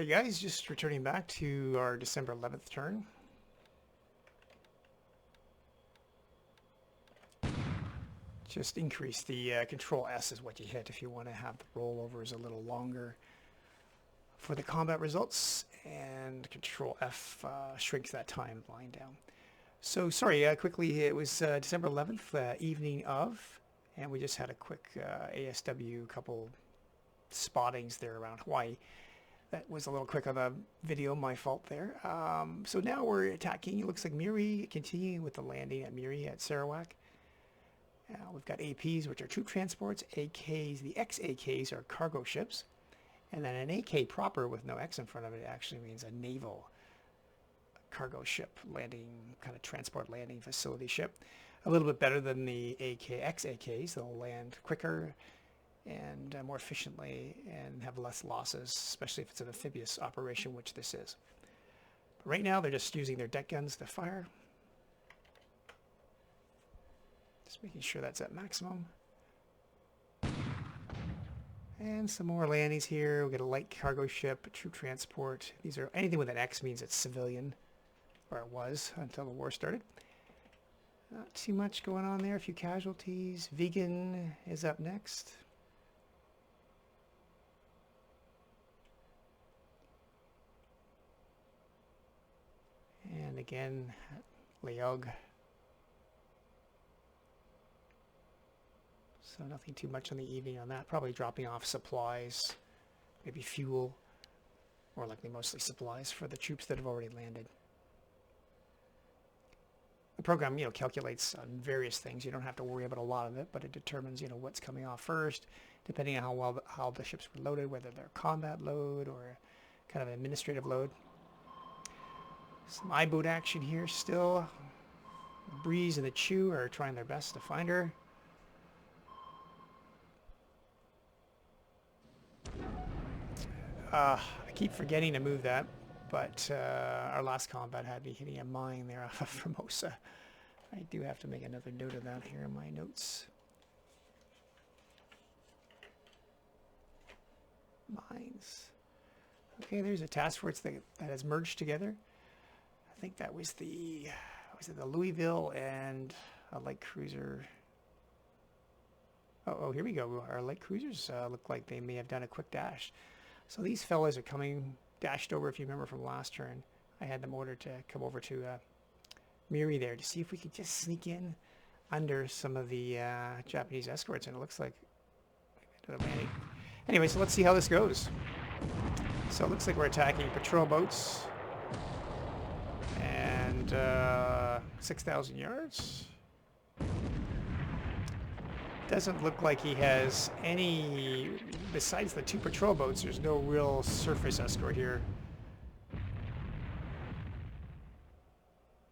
Hey guys, just returning back to our December 11th turn. Just increase the Control S is what you hit if you want to have the rollovers a little longer for the combat results, and Control F shrinks that timeline down. So sorry, quickly, it was December 11th, evening of, and we just had a quick ASW couple spottings there around Hawaii. That was a little quick on the video, my fault there. So now we're attacking, it looks like Midway, continuing with the landing at Midway at Sarawak. We've got APs, which are troop transports, AKs, the XAKs are cargo ships, and then an AK proper with no X in front of it actually means a naval cargo ship, landing, kind of transport landing facility ship. A little bit better than the XAKs, they'll land quicker and more efficiently and have less losses, especially if it's an amphibious operation, which this is. But right now they're just using their deck guns to fire. Just making sure that's at maximum. And some more landings here. We'll get a light cargo ship, a troop transport. These are, anything with an X means it's civilian, or it was until the war started. Not too much going on there, a few casualties. Vegan is up next. And again, Leog. So nothing too much on the evening on that. Probably dropping off supplies, maybe fuel, or likely mostly supplies for the troops that have already landed. The program, calculates on various things. You don't have to worry about a lot of it, but it determines, what's coming off first, depending on how the ships were loaded, whether they're combat load or kind of an administrative load. Some I-boat action here still. Breeze and the Chew are trying their best to find her. I keep forgetting to move that, but our last combat had me hitting a mine there off of Formosa. I do have to make another note of that here in my notes. Mines. Okay, there's a task force that has merged together. I think that was the Louisville and a light cruiser. Oh, here we go. Our light cruisers look like they may have done a quick dash. So these fellas are coming, dashed over, if you remember from last turn. I had them ordered to come over to Midway there to see if we could just sneak in under some of the Japanese escorts, and it looks like they're landing. Anyway, so let's see how this goes. So it looks like we're attacking patrol boats. And 6,000 yards. Doesn't look like he has any, besides the two patrol boats, there's no real surface escort here.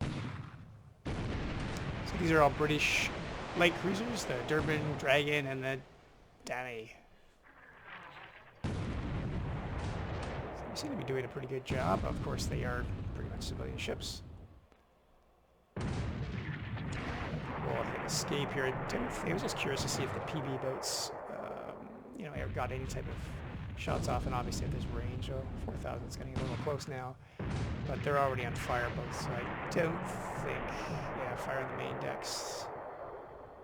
So these are all British light cruisers, the Durban, Dragon, and the Danny. So they seem to be doing a pretty good job. Of course, they are pretty much civilian ships. We'll hit escape here. I was just curious to see if the PB boats, ever got any type of shots off, and obviously if there's range, 4,000 is getting a little close now, but they're already on fire both, so I don't think, fire on the main decks.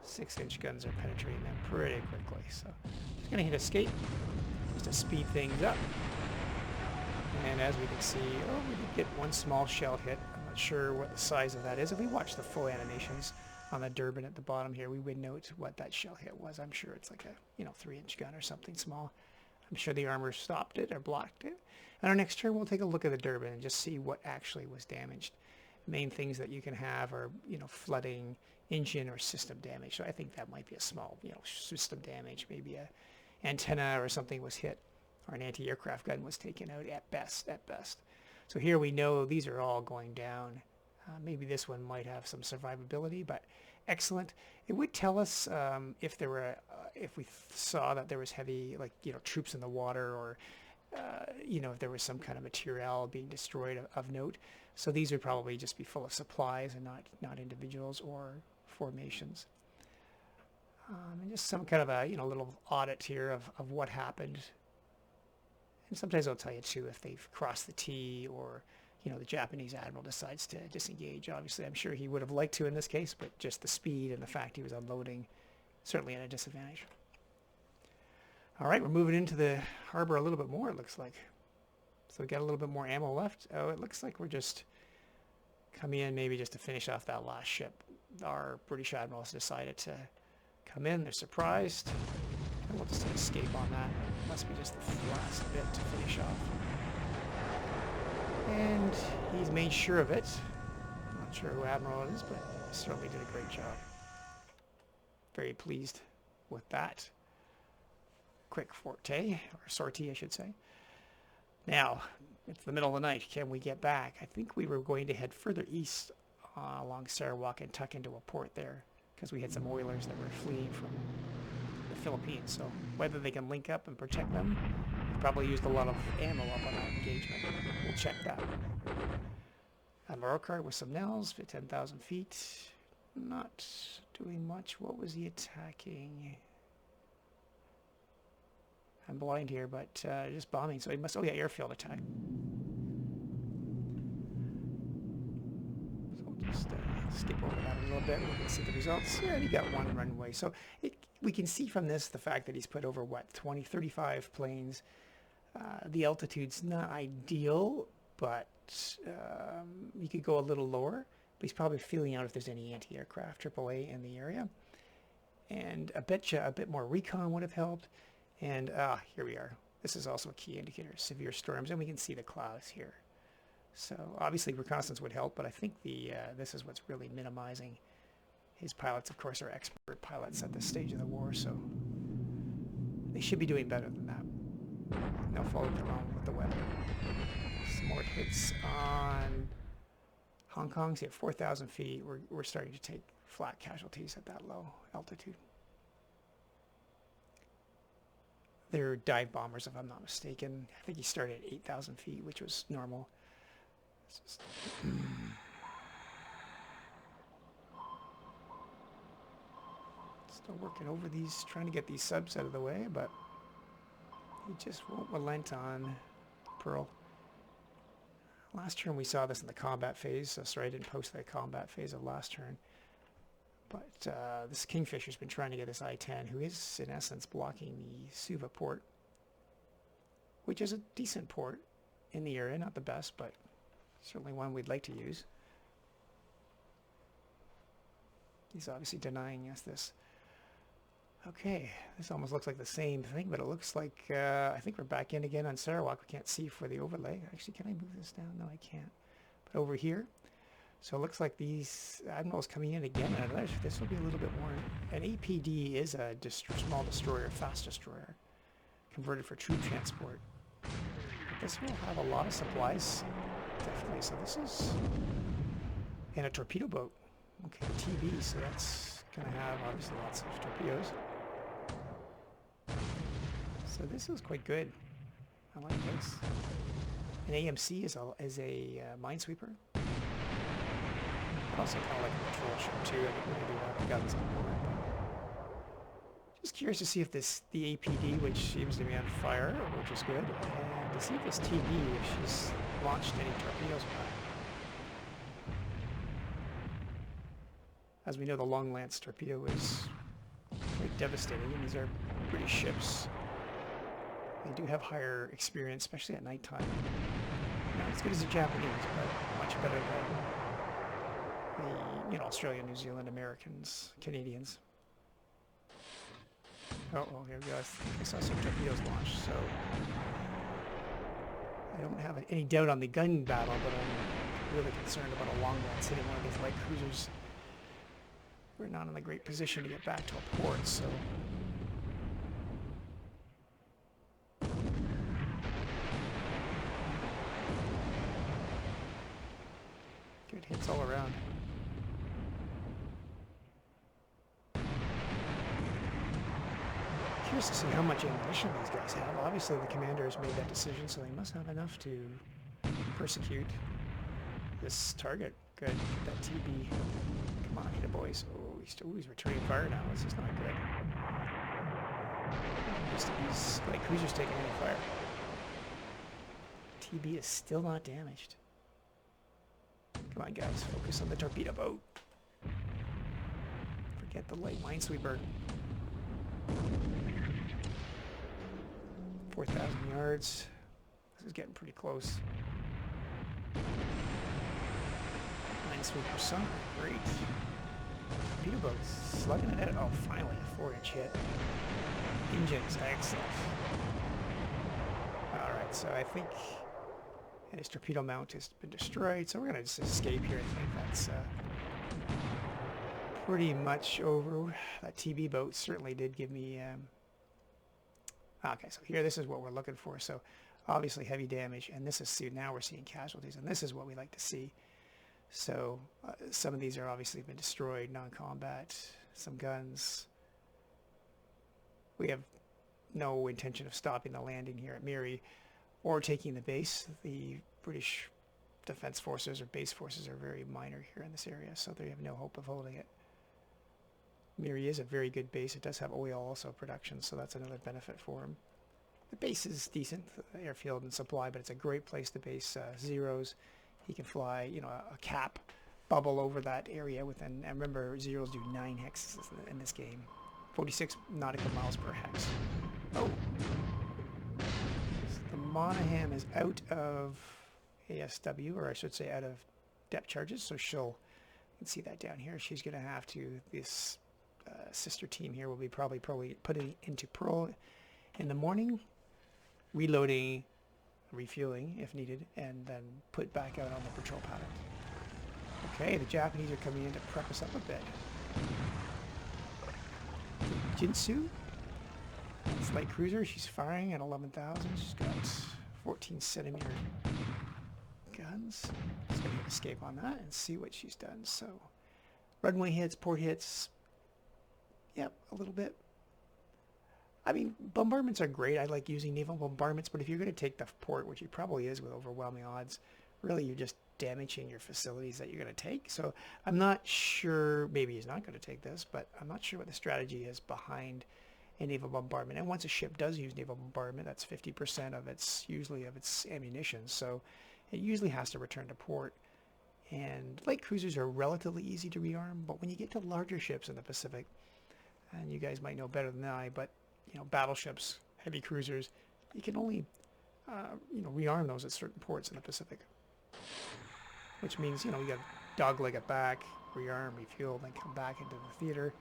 6-inch guns are penetrating them pretty quickly, so just gonna hit escape just to speed things up. And as we can see, we did get one small shell hit. I'm not sure what the size of that is. If we watch the full animations on the Durban at the bottom here, we would note what that shell hit was. I'm sure it's like a 3-inch gun or something small. I'm sure the armor stopped it or blocked it. And our next turn, we'll take a look at the Durban and just see what actually was damaged. Main things that you can have are, flooding, engine, or system damage. So I think that might be a small, system damage. Maybe a antenna or something was hit, or an anti-aircraft gun was taken out at best. So here we know these are all going down. Maybe this one might have some survivability, but excellent. It would tell us if there were, if we saw that there was heavy, troops in the water, or if there was some kind of material being destroyed of note. So these would probably just be full of supplies and not individuals or formations. And just some kind of a little audit here of what happened. And sometimes they'll tell you too if they've crossed the T, or the Japanese admiral decides to disengage. Obviously, I'm sure he would have liked to in this case, but just the speed and the fact he was unloading, certainly at a disadvantage. All right, we're moving into the harbor a little bit more, it looks like. So we got a little bit more ammo left. Oh, it looks like we're just coming in maybe just to finish off that last ship. Our British admirals decided to come in. They're surprised. And we'll just escape on that. Must be just the last bit to finish off. And he's made sure of it. I'm not sure who Admiral it is, but he certainly did a great job. Very pleased with that. Quick sortie, I should say. Now, it's the middle of the night. Can we get back? I think we were going to head further east along Sarawak and tuck into a port there, because we had some oilers that were fleeing from the Philippines. So whether they can link up and protect them, we've probably used a lot of ammo up on that engagement. We'll check that. Admiral card with some nails, 10,000 feet. Not doing much. What was he attacking? I'm blind here, but just bombing. So he must. Oh yeah, airfield attack. So we'll just skip over that a little bit. We can see the results. Yeah, he got one runway. So we can see from this the fact that he's put over what 35 planes. The altitude's not ideal, but you could go a little lower. But he's probably feeling out if there's any anti-aircraft AAA in the area, and I bet you a bit more recon would have helped. And here we are. This is also a key indicator, severe storms, and we can see the clouds here. So obviously reconnaissance would help, but I think this is what's really minimizing. His pilots, of course, are expert pilots at this stage of the war, so they should be doing better than that. They'll follow along with the weather. Some more hits on Hong Kong. See, at 4,000 feet, we're starting to take flat casualties at that low altitude. They're dive bombers, if I'm not mistaken. I think he started at 8,000 feet, which was normal. Still working over these, trying to get these subs out of the way, but he just won't relent on Pearl. Last turn we saw this in the combat phase. So sorry I didn't post the combat phase of last turn. But this Kingfisher's been trying to get this I-10, who is in essence blocking the Suva port, which is a decent port in the area, not the best, but certainly one we'd like to use. He's obviously denying us this. Okay, this almost looks like the same thing, but it looks like I think we're back in again on Sarawak. We can't see for the overlay. Actually, can I move this down? No, I can't. But over here. So it looks like these admirals coming in again. And this will be a little bit more. An APD is a small destroyer, fast destroyer, converted for troop transport. But this will have a lot of supplies, definitely. So this is, and a torpedo boat. Okay, TB. So that's going to have obviously lots of torpedoes. So this is quite good. I like this. An AMC is a minesweeper. Also kind of like a patrol ship too. I think we can do that with guns on board. Just curious to see if the APD, which seems to be on fire, which is good, and to see if this TB, if she's launched any torpedoes by. As we know, the Long Lance torpedo is quite devastating, and these are British ships. They do have higher experience, especially at nighttime. Not as good as the Japanese, but much better than the Australia, New Zealand, Americans, Canadians. Oh, well, here we go. I saw some torpedoes launched, so I don't have any doubt on the gun battle, but I'm really concerned about a Long Lance hitting one of these light cruisers. We're not in a great position to get back to a port, so good hits all around. Curious to see how much ammunition these guys have. Obviously the commander has made that decision, so they must have enough to persecute this target. Good. Get that TB. Come on, hit it, boys. Oh, he's returning fire now. This is not good. Just these light cruisers taking any fire. PB is still not damaged. Come on, guys. Focus on the torpedo boat. Forget the light minesweeper. 4,000 yards. This is getting pretty close. Minesweeper sunk. Great. Torpedo boat slugging it out. Oh, finally a 4-inch hit. Engines. Excellent. Alright, so I think his torpedo mount has been destroyed, so we're going to just escape here. I think that's pretty much over. That TB boat certainly did give me... okay, so here, this is what we're looking for. So obviously heavy damage, and this is, now we're seeing casualties, and this is what we like to see. So some of these are obviously been destroyed, non-combat, some guns. We have no intention of stopping the landing here at Miri or taking the base. The British Defence Forces or base forces are very minor here in this area, so they have no hope of holding it. Miri is a very good base. It does have oil also production, so that's another benefit for them. The base is decent, airfield and supply, but it's a great place to base Zeros. He can fly, you know, a cap bubble over that area within, and remember, Zeros do 9 hexes in this game. 46 nautical miles per hex. Oh. So the Monaghan is out of ASW, or I should say out of depth charges, so she'll, you can see that down here, she's going to have to, this sister team here will be probably putting into Pearl in the morning, reloading, refueling if needed, and then put back out on the patrol pattern. Okay, the Japanese are coming in to prep us up a bit. Jinsu, it's light cruiser, she's firing at 11,000, she's got 14 centimeter guns. Let's go escape on that and see what she's done. So runway hits, port hits, yep, a little bit. I mean, bombardments are great. I like using naval bombardments, but if you're going to take the port, which he probably is with overwhelming odds, really you're just damaging your facilities that you're going to take. So I'm not sure, maybe he's not going to take this, but I'm not sure what the strategy is behind a naval bombardment. And once a ship does use naval bombardment, that's 50% of its, usually of its ammunition. So it usually has to return to port. And light cruisers are relatively easy to rearm, but when you get to larger ships in the Pacific, and you guys might know better than I, but you know, battleships, heavy cruisers, you can only you know, rearm those at certain ports in the Pacific. Which means, you know, you got dogleg it back, rearm, refuel, then come back into the theater.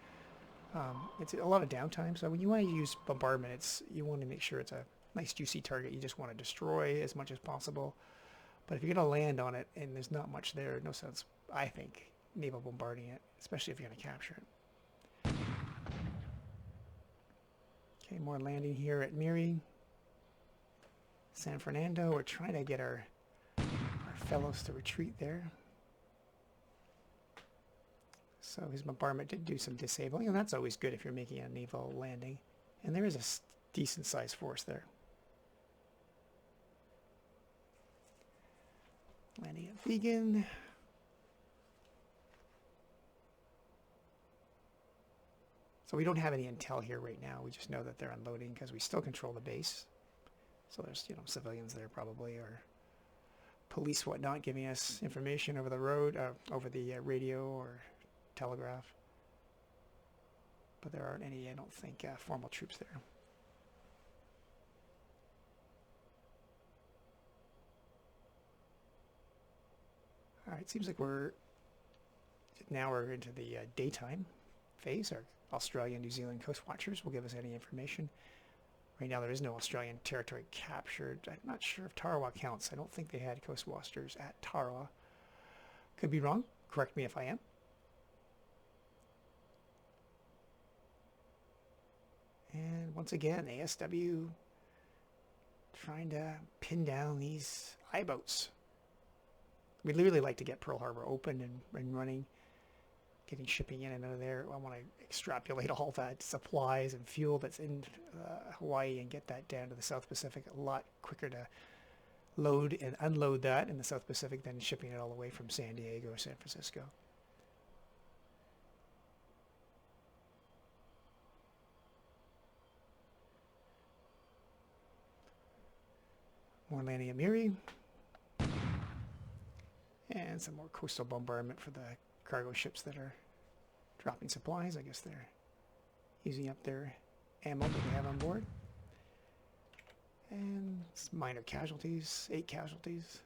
It's a lot of downtime, so when you want to use bombardment, you want to make sure it's a nice juicy target. You just want to destroy as much as possible. But if you're going to land on it and there's not much there, no sense, I think, naval bombarding it, especially if you're going to capture it. Okay, more landing here at Miri. San Fernando, we're trying to get our fellows to retreat there. So his bombardment did do some disabling, and that's always good if you're making a naval landing. And there is a decent sized force there. Landing at Vegan. So we don't have any intel here right now. We just know that they're unloading because we still control the base. So there's, you know, civilians there probably, or police, whatnot, giving us information over the road, over the radio or telegraph. But there aren't any, I don't think, formal troops there. All right, seems like we're into the daytime phase. Our Australia and New Zealand Coast Watchers will give us any information. Right now there is no Australian territory captured. I'm not sure if Tarawa counts. I don't think they had Coast Watchers at Tarawa. Could be wrong. Correct me if I am. And once again, ASW trying to pin down these I-boats. We'd really like to get Pearl Harbor open and running, getting shipping in and out of there. I want to extrapolate all that supplies and fuel that's in Hawaii and get that down to the South Pacific. A lot quicker to load and unload that in the South Pacific than shipping it all the way from San Diego or San Francisco. More landing at Miri. And some more coastal bombardment for the cargo ships that are dropping supplies. I guess they're using up their ammo that they have on board. And minor casualties, 8 casualties.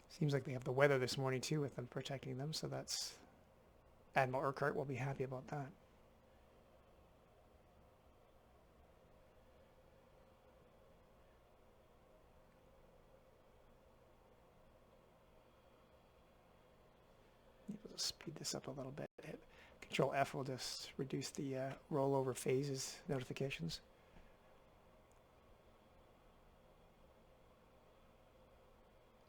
Seems like they have the weather this morning too with them protecting them, so that's... Admiral Urquhart will be happy about that. We'll just speed this up a little bit. Hit Control F will just reduce the rollover phases notifications.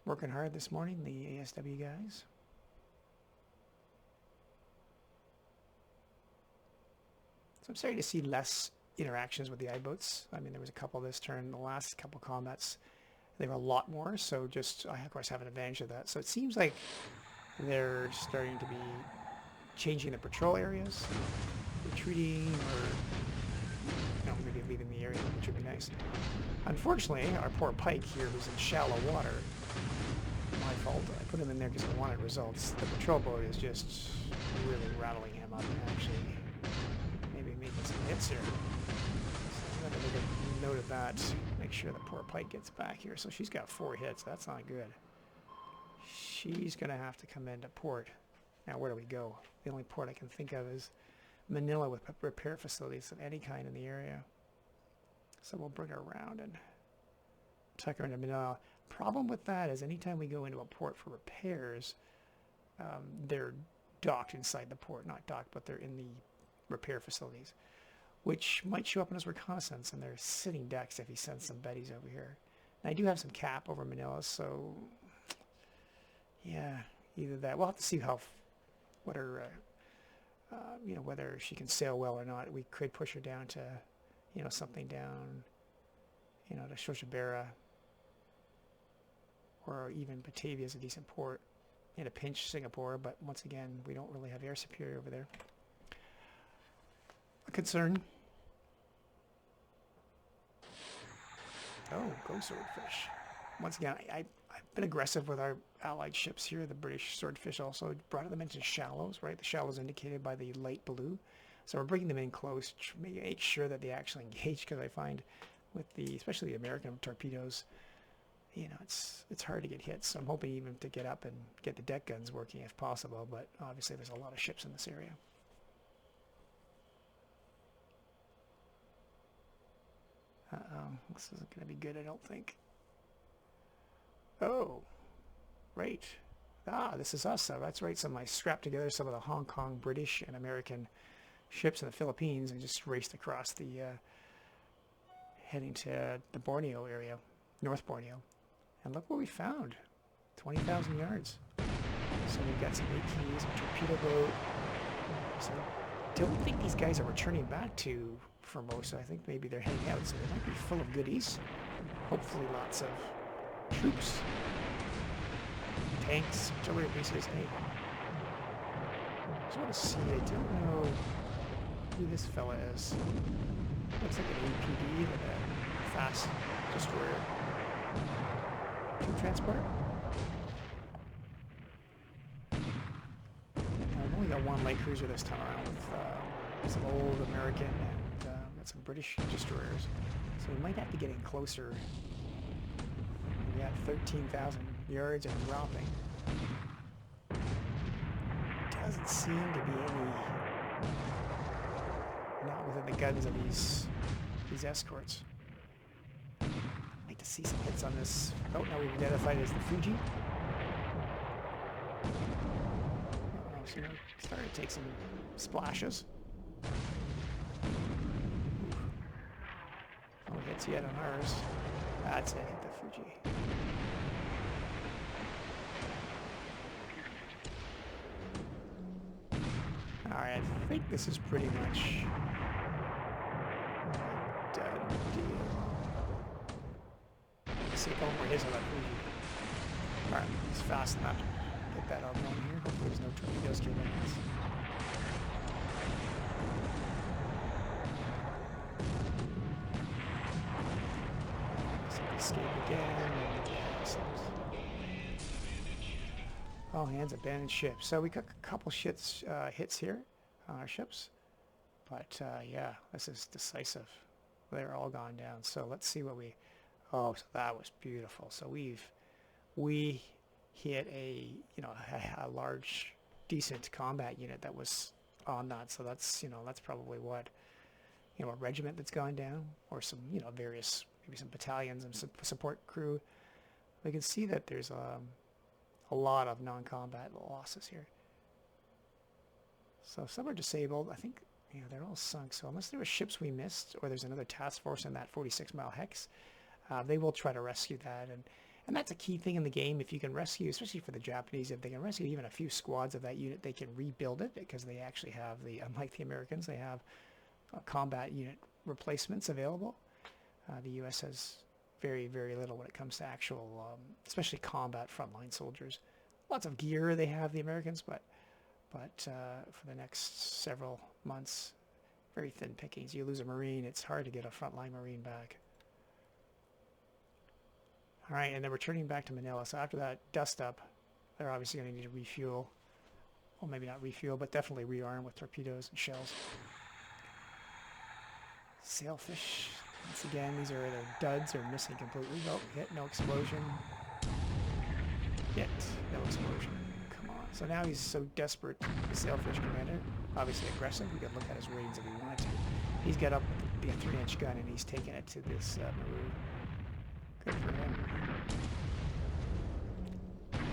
Working hard this morning, the ASW guys. So I'm starting to see less interactions with the I-boats. I mean, there was a couple this turn. The last couple combats, they were a lot more. So just, I of course have an advantage of that. So it seems like they're starting to be changing the patrol areas, retreating, or maybe leaving the area, which would be nice. Unfortunately, our poor Pike here, who's in shallow water, my fault. I put him in there because I wanted results. The patrol boat is just really rattling him up and actually maybe making some hits here. So I'm going to make a note of that. Make sure the poor Pike gets back here. So she's got 4 hits. That's not good. She's going to have to come into port. Now, where do we go? The only port I can think of is Manila with repair facilities of any kind in the area. So we'll bring her around and tuck her into Manila. Problem with that is anytime we go into a port for repairs, they're docked inside the port. Not docked, but they're in the repair facilities, which might show up in his reconnaissance, and they're sitting ducks if he sends some buddies over here. And I do have some cap over Manila, so yeah, either that. We'll have to see what her, whether she can sail well or not. We could push her down to, something down, to Shoshabera, or even Batavia is a decent port. In a pinch, Singapore, but once again, we don't really have air superior over there. A concern. Oh, go swordfish. Once again, I've been aggressive with our allied ships here. The British swordfish also brought them into shallows, right? The shallows indicated by the light blue. So we're bringing them in close to make sure that they actually engage, because I find with especially the American torpedoes, it's hard to get hit. So I'm hoping even to get up and get the deck guns working if possible, but obviously there's a lot of ships in this area. This isn't going to be good, I don't think. Oh, right. This is us. So that's right. So I scrapped together some of the Hong Kong, British, and American ships in the Philippines and just raced across the, heading to the Borneo area, North Borneo. And look what we found, 20,000 yards. So we've got some ATs, a torpedo boat. So I don't think these guys are returning back to Formosa. I think maybe they're heading out, so they might be full of goodies. Hopefully lots of troops, tanks, artillery pieces. Hey, I just want to see, I don't know who this fella is. Looks like an APD with a fast destroyer. Troop transporter. I've only got one light cruiser this time around with some old American and got some British destroyers. So we might have to get in closer. We got 13,000 yards and dropping. Doesn't seem to be any, not within the guns of these escorts. I'd like to see some hits on this. Oh, now we've identified it as the Fuji. So we're starting to take some splashes. No hits yet on ours. That's it, hit the Fuji. Alright, I think this is pretty much a done deal. Let's see if more hits on that Fuji. Alright, it's fast enough. Get that all going here. Hopefully there's no torpedoes getting in us. escape again. Excellent. All hands abandoned ship. So we got a couple hits here on our ships. But yeah, this is decisive. They're all gone down. So let's see what we... Oh, so that was beautiful. So we hit a, you know, a large, decent combat unit that was on that. So that's, you know, that's probably what, you know, a regiment that's gone down, or some, you know, various, maybe some battalions and some support crew. We can see that there's a lot of non-combat losses here. So some are disabled. I think, yeah, they're all sunk. So unless there were ships we missed, or there's another task force in that 46-mile hex, they will try to rescue that. And that's a key thing in the game. If you can rescue, especially for the Japanese, if they can rescue even a few squads of that unit, they can rebuild it, because they actually have the, unlike the Americans, they have combat unit replacements available. The U.S. has very, very little when it comes to actual, especially combat frontline soldiers. Lots of gear they have, the Americans, but for the next several months, very thin pickings. You lose a Marine, it's hard to get a frontline Marine back. All right, and then returning back to Manila. So after that dust up, they're obviously going to need to refuel. Well, maybe not refuel, but definitely rearm with torpedoes and shells. Sailfish. Once again, these are their duds are missing completely. Oh, hit, no explosion. Hit, no explosion. Come on. So now he's so desperate, the Sailfish commander. Obviously aggressive. We could look at his ratings if we wanted to. He's got up with a 3-inch gun and he's taking it to this Maru. Good for him.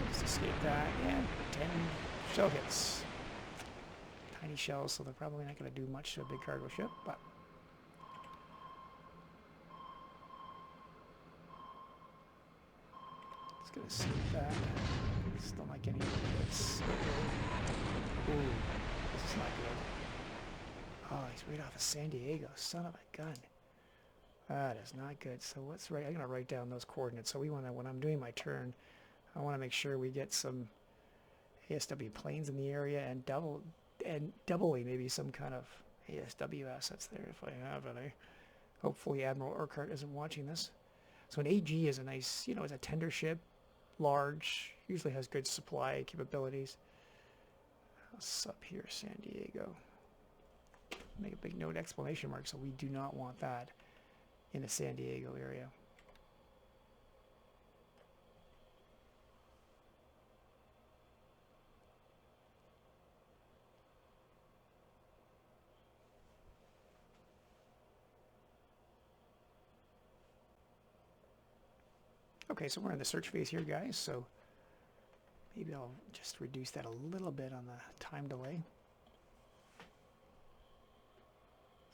Just escape that. Yeah, 10 shell hits. Tiny shells, so they're probably not going to do much to a big cargo ship, but just going to escape that. Still not getting any hits. Ooh, this is not good. Oh, he's right off of San Diego. Son of a gun. That is not good. So what's right? I'm going to write down those coordinates. So we want to, when I'm doing my turn, I want to make sure we get some ASW planes in the area, and doubly maybe some kind of ASW assets there if I have any. Hopefully Admiral Urquhart isn't watching this. So an AG is a nice, you know, it's a tender ship, large, usually has good supply capabilities. What's up here, San Diego? Make a big note, exclamation mark, so we do not want that in the San Diego area. Okay, so we're in the search phase here, guys, so maybe I'll just reduce that a little bit on the time delay.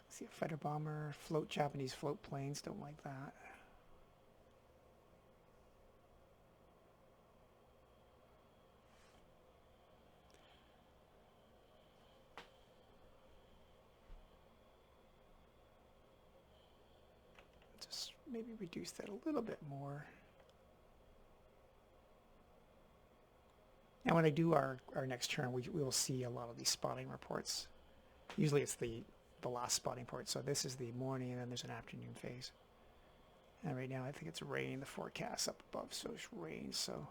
See a fighter bomber, Japanese float planes, don't like that. Just maybe reduce that a little bit more. And when I do our next turn, we will see a lot of these spotting reports. Usually it's the last spotting port. So this is the morning, and then there's an afternoon phase. And right now I think it's rain, the forecast up above, so it's rain, so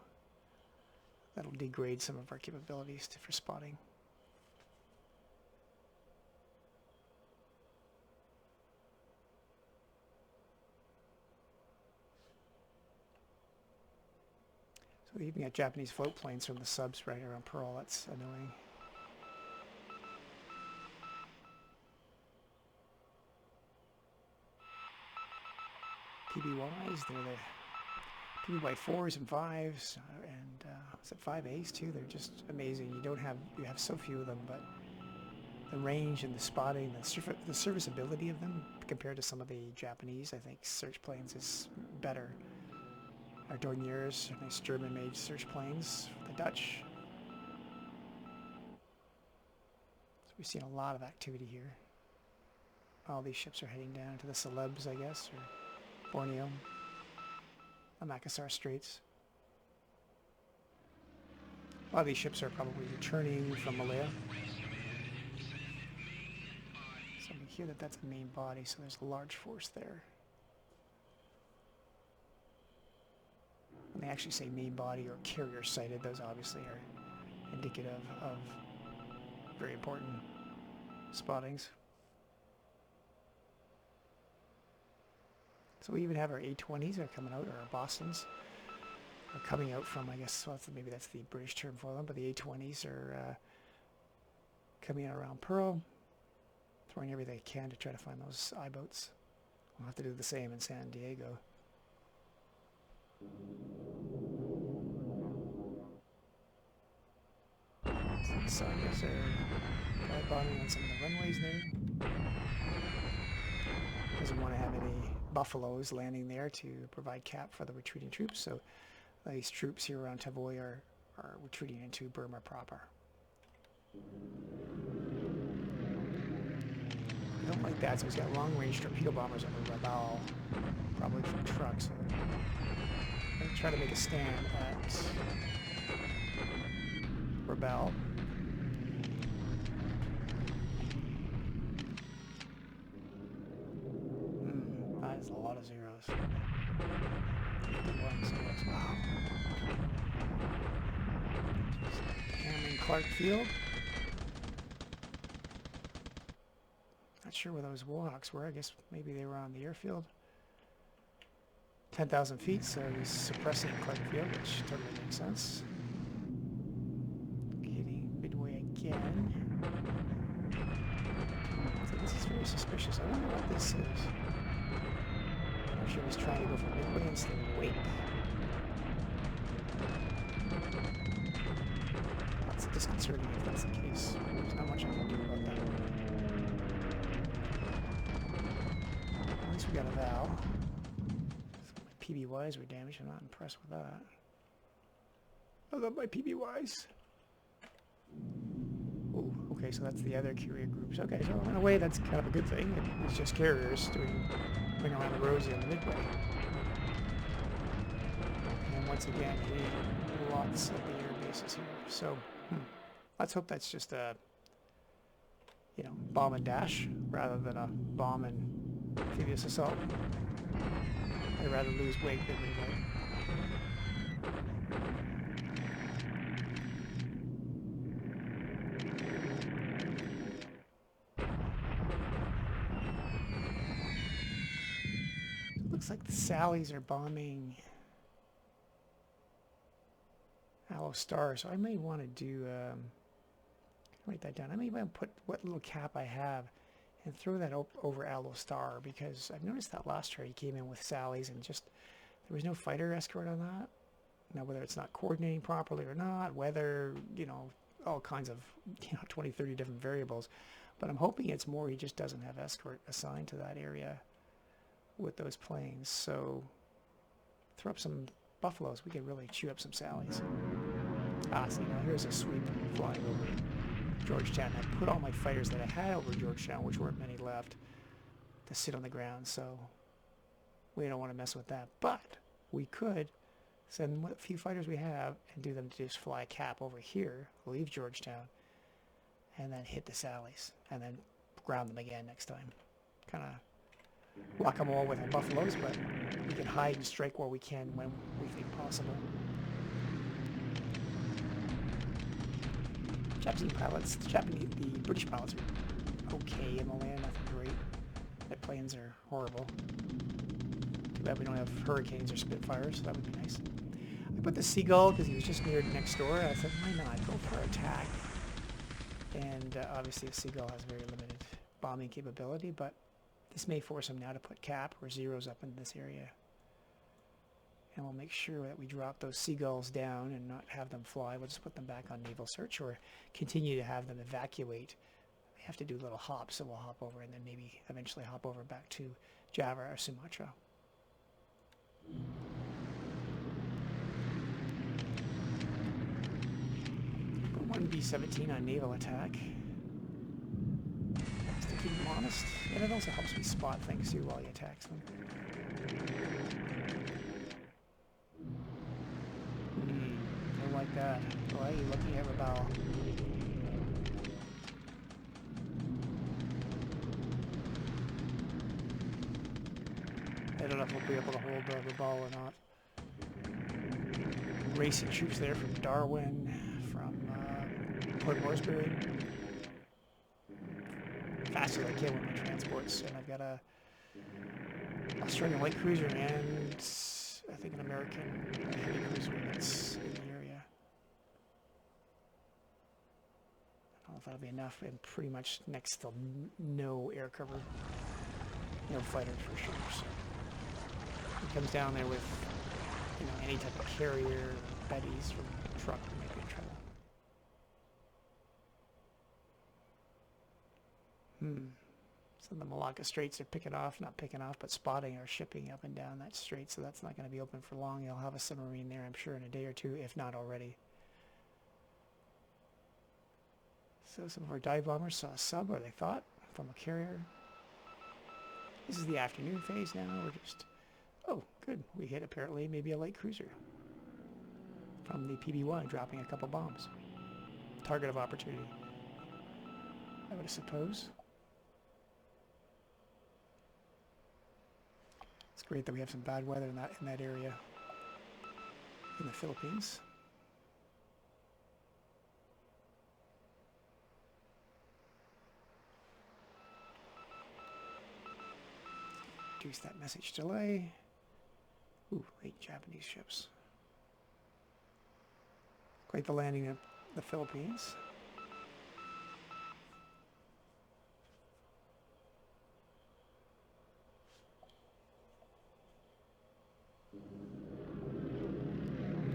that'll degrade some of our capabilities for spotting. So we even got Japanese float planes from the subs right around Pearl. That's annoying. PBYs, they're the PBY4s and 5s, and is it 5As too? They're just amazing. You have so few of them, but the range and the spotting, the serviceability of them compared to some of the Japanese, I think, search planes is better. Our Dorniers are nice German-made search planes, the Dutch. So we've seen a lot of activity here. All these ships are heading down to the Celebs, I guess, or Borneo, the Makassar Straits. A lot of these ships are probably returning from Malaya. So we hear that that's a main body, so there's a large force there. actually say main body or carrier sighted. Those obviously are indicative of very important spottings. So we even have our A-20s are coming out, or our Bostons are coming out from, I guess, well, maybe that's the British term for them, but the A-20s are coming out around Pearl, throwing everything they can to try to find those I-boats. We'll have to do the same in San Diego. So I guess they're dive bombing on some of the runways there. Doesn't want to have any buffaloes landing there to provide cap for the retreating troops, so these troops here around Tavoy are retreating into Burma proper. I don't like that, so he's got long-range torpedo bombers over Rabaul, probably from trucks. I'm going to try to make a stand at Rabaul. That is a lot of zeros. 51 zeros, wow. Hammering Clark Field. Not sure where those Warhawks were. I guess maybe they were on the airfield. 10,000 feet, so he's suppressing Clark Field, which totally makes sense. Hitting Midway again. So this is very suspicious. I wonder what this is. I'm sure he's trying to go for Midway instead of Wake. That's disconcerting if that's the case. There's not much I can do about that. At least we got a Val. My PBYs were damaged. I'm not impressed with that. I love my PBYs. Oh, okay, so that's the other carrier groups. Okay, so in a way that's kind of a good thing. It's just carriers doing around the Rosie on the Midway. And once again, hitting lots of the air bases here. So let's hope that's just a, you know, bomb and dash rather than a bomb and amphibious assault. I'd rather lose Wake than Midway. Looks like the Sallies are bombing Aloe Star, so I may want to do, write that down. I may want to put what little cap I have and throw that over Aloe Star, because I've noticed that last trade he came in with Sallies and just, there was no fighter escort on that. Now, whether it's not coordinating properly or not, whether, you know, all kinds of, 20, 30 different variables. But I'm hoping it's more he just doesn't have escort assigned to that area with those planes. So throw up some buffaloes, we could really chew up some Sallies. So now here's a sweep flying over Georgetown. I put all my fighters that I had over Georgetown, which weren't many left, to sit on the ground, so we don't want to mess with that. But we could send what few fighters we have and do them to just fly a cap over here, leave Georgetown, and then hit the Sallies, and then ground them again next time. Kind of lock them all with our buffaloes, but we can hide and strike where we can when we think possible. Japanese pilots, the British pilots are okay in the land, nothing great. Their planes are horrible. Too bad we don't have Hurricanes or Spitfires, so that would be nice. I put the Seagull because he was just near next door. I said, why not? Go for attack. And obviously the Seagull has very limited bombing capability, but this may force him now to put cap or zeros up in this area. And we'll make sure that we drop those Seagulls down and not have them fly. We'll just put them back on naval search or continue to have them evacuate. We have to do little hops, so we'll hop over and then maybe eventually hop over back to Java or Sumatra. Put one B-17 on naval attack. Just to keep them honest. And it also helps me spot things too while he attacks them. Don't like that. Why are you looking at Rabaul? I don't know if we'll be able to hold Rabaul or not. racing troops there from Darwin, from Port Moresby. Fast as I can with my transports, and I've got a Australian light cruiser and I think an American heavy cruiser that's in the area. I don't know if that'll be enough, and pretty much next to no air cover, no fighters for sure. So he comes down there with, you know, any type of carrier, Betties from a truck, maybe in trouble. So the Malacca Straits are picking off, not picking off, but spotting or shipping up and down that strait, so that's not going to be open for long. You'll have a submarine there, I'm sure, in a day or two, if not already. So some of our dive bombers saw a sub, or they thought, from a carrier. This is the afternoon phase now. We're just... Oh, good. We hit, apparently, maybe a light cruiser from the PB-1, dropping a couple bombs. Target of opportunity, I would suppose. It's great that we have some bad weather in that area in the Philippines. Reduce that message delay. Ooh, 8 Japanese ships. Quite the landing of the Philippines.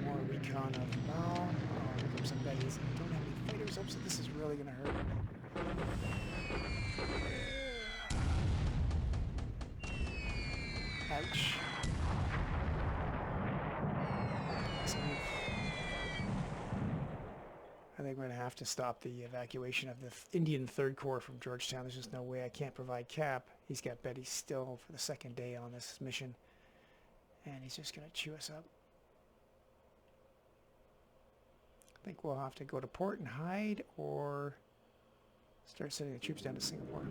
More recon of, oh, here comes some Betties. I don't have any fighters up, so this is really going to hurt. Ouch. So I think we're going to have to stop the evacuation of the Indian Third Corps from Georgetown. There's just no way I can't provide Cap. He's got Betty still for the second day on this mission, and he's just going to chew us up. I think we'll have to go to port and hide, or start sending the troops down to Singapore.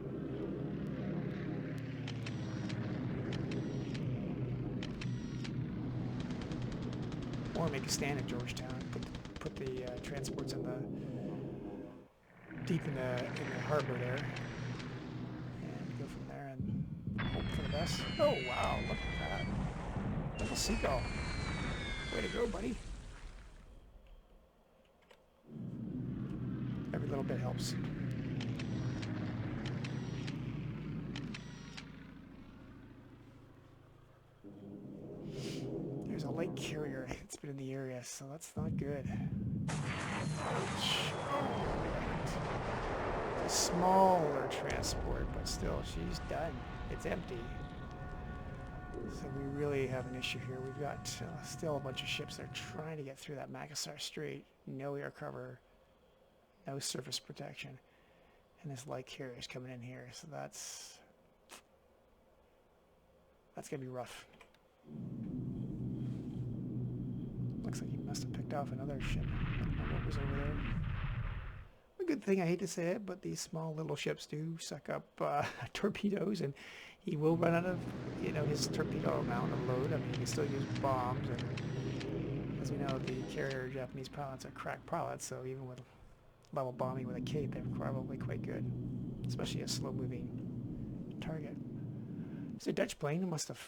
Or make a stand at Georgetown, put the transports in deep in the harbor there, and go from there and hope for the best. Oh wow, look at that. Little seagull. Way to go, buddy. Every little bit helps. There's a light carrier that's been in the area, so that's not good. Ouch. A smaller transport, but still, she's done. It's empty. So we really have an issue here. We've got still a bunch of ships that are trying to get through that Makassar Strait. No air cover, no surface protection, and this light carrier is coming in here. So that's gonna be rough. Looks like he must have picked off another ship. I don't know what was over there. A good thing, I hate to say it, but these small little ships do suck up torpedoes, and he will run out of, you know, his torpedo amount of load. I mean, he can still use bombs, and as we know, the carrier Japanese pilots are crack pilots, so even with level bombing with a cape, they're probably quite good, especially a slow-moving target. It's a Dutch plane. It must have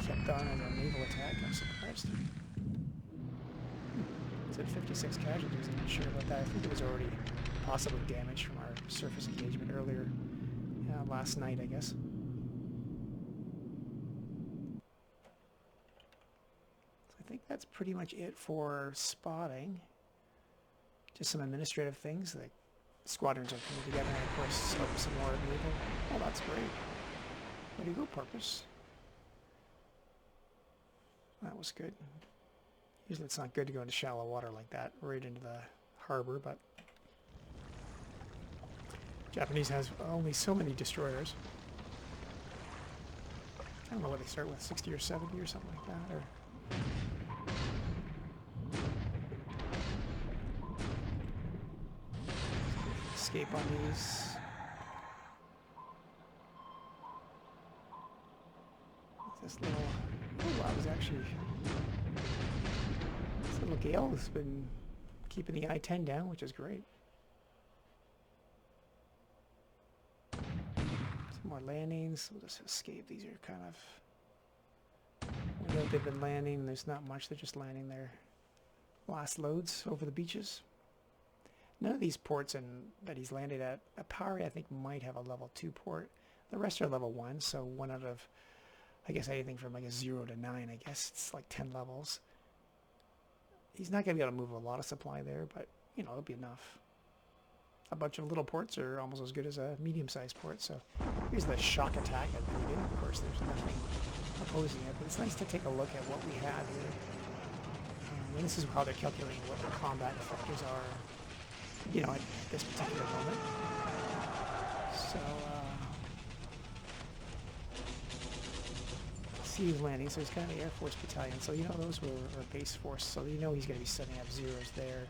kept on as a naval attack. I'm surprised. It's at 56 casualties. I'm not sure about that. I think it was already possibly damaged from our surface engagement earlier last night, I guess. So I think that's pretty much it for spotting. Just some administrative things. The squadrons are coming together, and of course some more naval. Oh, that's great. Way to go, Purpose. That was good. Usually it's not good to go into shallow water like that, right into the harbor, but Japanese has only so many destroyers. I don't know what they start with, 60 or 70 or something like that, or... Escape on these. This little... Oh, I was actually... gale has been keeping the I-10 down, which is great. Some more landings. We'll just escape. These are kind of... We know they've been landing. There's not much. They're just landing their last loads over the beaches. None of these ports that he's landed at, Apari I think might have a level 2 port. The rest are level 1, so 1 out of, I guess, anything from like a 0 to 9, I guess. It's like 10 levels. He's not going to be able to move a lot of supply there, but, you know, it'll be enough. A bunch of little ports are almost as good as a medium-sized port, so here's the shock attack at Breeden. Of course, there's nothing opposing it, but it's nice to take a look at what we have here. And this is how they're calculating what the combat effectors are, you know, at this particular moment. So, see who's landing. So he's got an Air Force battalion. So, you know, those were base force. So, you know, he's going to be setting up zeros there,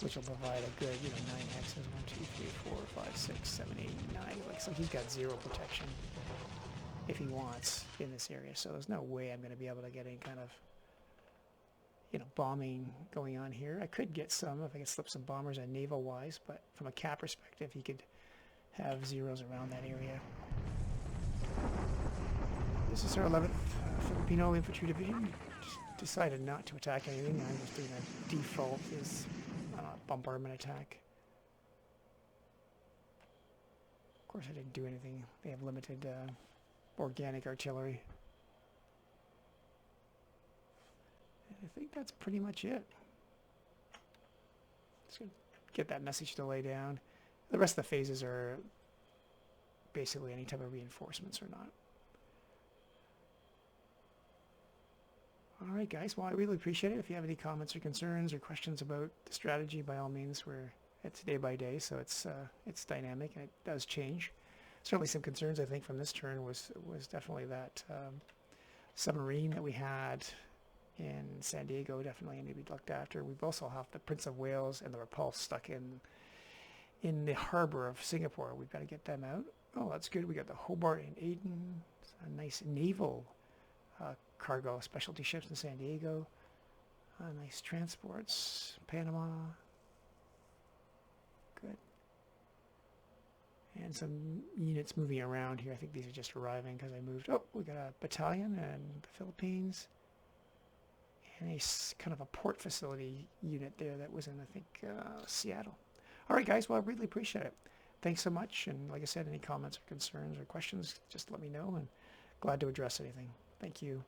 which will provide a good, you know, 9 X's. 1, 2, 3, 4, 5, 6, 7, 8, 9. Like, so he's got 0 protection if he wants in this area. So there's no way I'm going to be able to get any kind of, you know, bombing going on here. I could get some if I could slip some bombers in naval-wise, but from a cap perspective, he could have zeros around that area. This is our 11th Filipino Infantry Division. Just decided not to attack anything. I'm just doing a default is bombardment attack. Of course, I didn't do anything. They have limited organic artillery. I think that's pretty much it. Just gonna get that message to lay down. The rest of the phases are basically any type of reinforcements or not. All right, guys. Well, I really appreciate it. If you have any comments or concerns or questions about the strategy, by all means, it's day by day, so it's dynamic and it does change. Certainly, some concerns I think from this turn was definitely that submarine that we had in San Diego definitely needed to be looked after. We've also have the Prince of Wales and the Repulse stuck in the harbor of Singapore. We've got to get them out. Oh, that's good. We got the Hobart and Aden. It's a nice naval cargo specialty ships in San Diego. Nice transports. Panama. Good. And some units moving around here. I think these are just arriving because I moved. Oh, we got a battalion in the Philippines. And a kind of a port facility unit there that was in, I think, Seattle. All right, guys. Well, I really appreciate it. Thanks so much. And like I said, any comments or concerns or questions, just let me know. And glad to address anything. Thank you.